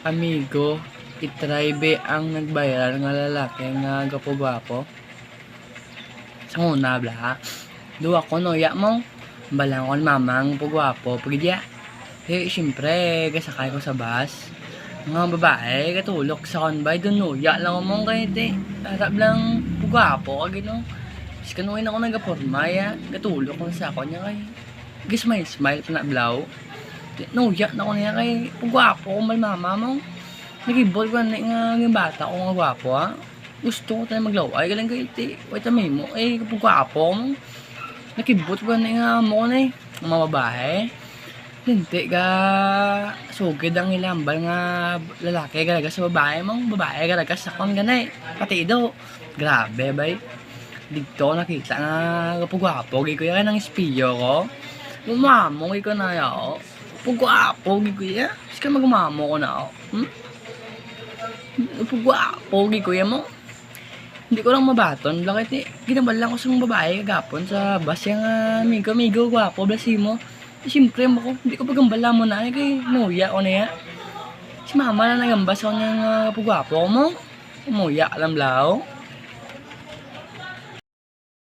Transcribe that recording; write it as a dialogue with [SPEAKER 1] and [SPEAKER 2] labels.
[SPEAKER 1] amigo, itry be ang nagbayar nga lalaki nga gapo-gwapo. Sa una bla, duwa ko no, ya mo, balang ko mamang pagwapo, pagidya. Eh, siyempre, kasakay ko sa bus. Mga babae, katulok sa konbay, dun no, ya lang mong kayo, te. Harap lang, pagwapo, kagino. Is kanuin ako nagaporma, ya. Katulok ko sa ako niya kay. Smile pa na blaw. No, ya na ko niya kay, pagwapo ko malmama mo. Nagibol ko na nga ng bata ko nga gwapo, ha. Gusto ko tayo maglaway, galang kayo, te. Wait, tamay mo, eh, kapag gwapo mo. Nakibot ko na nga mo na eh, mga babae. Hindi ka sugid ang ilambal nga lalaki galaga sa babae mong babae galaga sa kon ganay. Pati daw, grabe bay. Dito nakita nga pugwapo gi ko yan ang espiyo ko. Gumamong ko na yo. Pugwapo gi ko ya. Ska magumamo ko na ako. Pugwapo gi ko ya mo. Hindi ko lang mabaton. Bakit eh, ginabal lang ko sa mga babae kagapon sa bus yung amigo, gwapo, blasi mo. Siyempre mo hindi ko pagambala mo na kay nuya ko na ya. Si mama na nagambas ko ng pagwapo mo. Umuya alam lao.